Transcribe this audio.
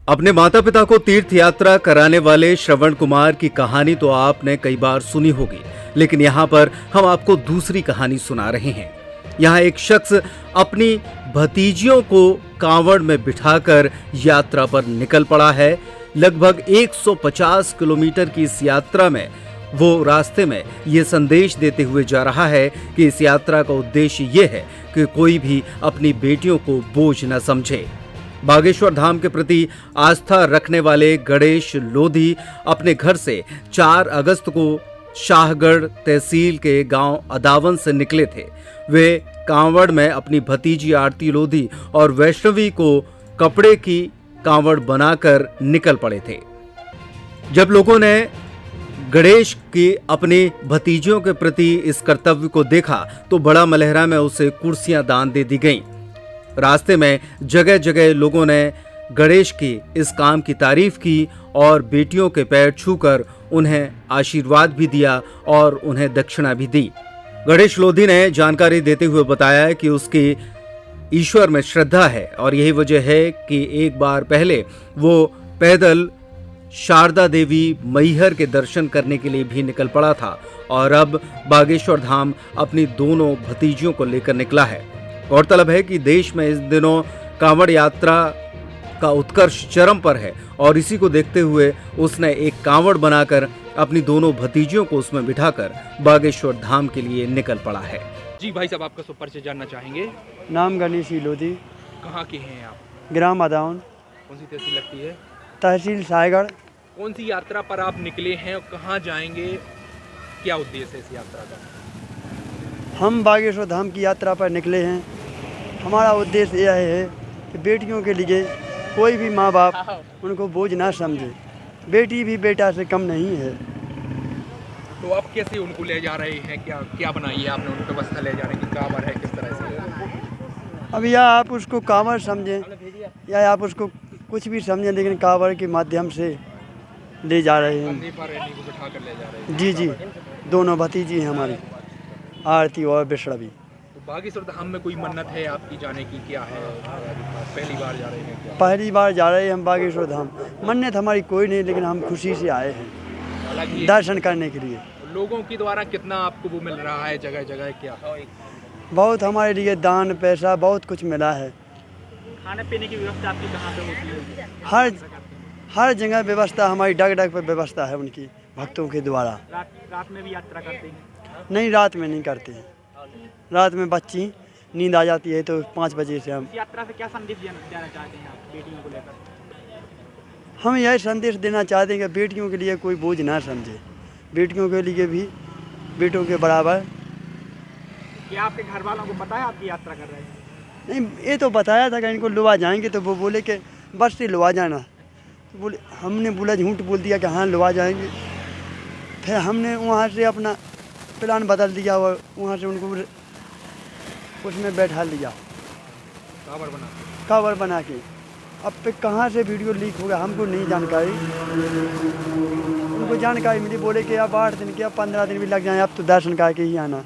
अपने माता पिता को तीर्थ यात्रा कराने वाले श्रवण कुमार की कहानी तो आपने कई बार सुनी होगी, लेकिन यहाँ पर हम आपको दूसरी कहानी सुना रहे हैं। यहाँ एक शख्स अपनी भतीजियों को कांवड़ में बिठाकर यात्रा पर निकल पड़ा है। लगभग 150 किलोमीटर की इस यात्रा में वो रास्ते में ये संदेश देते हुए जा रहा है कि इस यात्रा का उद्देश्य ये है कि कोई भी अपनी बेटियों को बोझ न समझे। बागेश्वर धाम के प्रति आस्था रखने वाले गणेश लोधी अपने घर से 4 अगस्त को शाहगढ़ तहसील के गांव अदावन से निकले थे। वे कांवड़ में अपनी भतीजी आरती लोधी और वैष्णवी को कपड़े की कांवड़ बनाकर निकल पड़े थे। जब लोगों ने गणेश की अपनी भतीजियों के प्रति इस कर्तव्य को देखा तो बड़ा मलहरा में उसे कुर्सियां दान दे दी गईं। रास्ते में जगह जगह लोगों ने गणेश की इस काम की तारीफ की और बेटियों के पैर छूकर उन्हें आशीर्वाद भी दिया और उन्हें दक्षिणा भी दी। गणेश लोधी ने जानकारी देते हुए बताया कि उसकी ईश्वर में श्रद्धा है और यही वजह है कि एक बार पहले वो पैदल शारदा देवी मैहर के दर्शन करने के लिए भी निकल पड़ा था और अब बागेश्वर धाम अपनी दोनों भतीजियों को लेकर निकला है। गौरतलब है कि देश में इस दिनों कांवड़ यात्रा का उत्कर्ष चरम पर है और इसी को देखते हुए उसने एक कांवड़ बनाकर अपनी दोनों भतीजियों को उसमें बिठाकर बागेश्वर धाम के लिए निकल पड़ा है। जी भाई साहब, आपका परिचय जानना चाहेंगे। नाम गणेश लोधी। कहाँ के हैं आप? ग्राम अदावन। कौन सी तहसील लगती है? तहसील शाहगढ़। कौन सी यात्रा पर आप निकले हैं और कहाँ जाएंगे? क्या उद्देश्य है इस यात्रा का? हम बागेश्वर धाम की यात्रा पर निकले हैं। हमारा उद्देश्य यह है कि बेटियों के लिए कोई भी माँ बाप उनको बोझ ना समझे। बेटी भी बेटा से कम नहीं है। तो आप कैसे उनको ले जा रहे हैं? क्या क्या बनाई है आपने उनको व्यवस्था ले जाने की? कांवड़ है, किस तरह से? अब या आप उसको कांवड़ समझें या आप उसको कुछ भी समझें, लेकिन कांवड़ के माध्यम से ले जा रहे हैं। कंधे पर रहने को बिठा कर ले जा रहे हैं। जी जी, दोनों भतीजी हैं हमारी, आरती और वैष्णवी। तो बागेश्वर धाम में कोई मन्नत है आपकी जाने की? क्या है? पहली बार जा रहे हैं क्या? पहली बार जा रहे हैं हम बागेश्वर धाम। मन्नत हमारी कोई नहीं, लेकिन हम खुशी से आए हैं हालांकि दर्शन करने के लिए। लोगों के द्वारा कितना आपको वो मिल रहा है जगह जगह? क्या बहुत हमारे लिए दान पैसा बहुत कुछ मिला है। खाने पीने की व्यवस्था आपकी कहाँ पे होती है? हर जगह व्यवस्था हमारी, डग डग पर व्यवस्था है उनकी भक्तों के द्वारा। रात में भी यात्रा करते हैं? नहीं, रात में नहीं करते हैं। रात में बच्ची नींद आ जाती है तो 5 बजे से हम यात्रा से क्या संदेश देना चाहते हैं आप बेटियों को लेकर? हम यह संदेश देना चाहते हैं कि बेटियों के लिए कोई बोझ ना समझे। बेटियों के लिए भी बेटों के बराबर। क्या आपके घर वालों को पता है आपकी यात्रा कर रहे हैं? नहीं, ये तो बताया था कि इनको लुआ जाएंगे, तो वो बोले कि बस से लुआ जाना। तो बोले, हमने बोला झूठ बोल दिया कि हाँ लुआ जाएंगे। फिर हमने वहाँ से अपना प्लान बदल दिया और वहाँ से उनको उसमें बैठा लिया, कांवड़ बना के। अब पे कहाँ से वीडियो लीक हो गया हमको नहीं जानकारी। उनको जानकारी मिली, बोले कि अब 8 दिन के, अब 15 दिन भी लग जाए, अब तो दर्शन करके ही आना।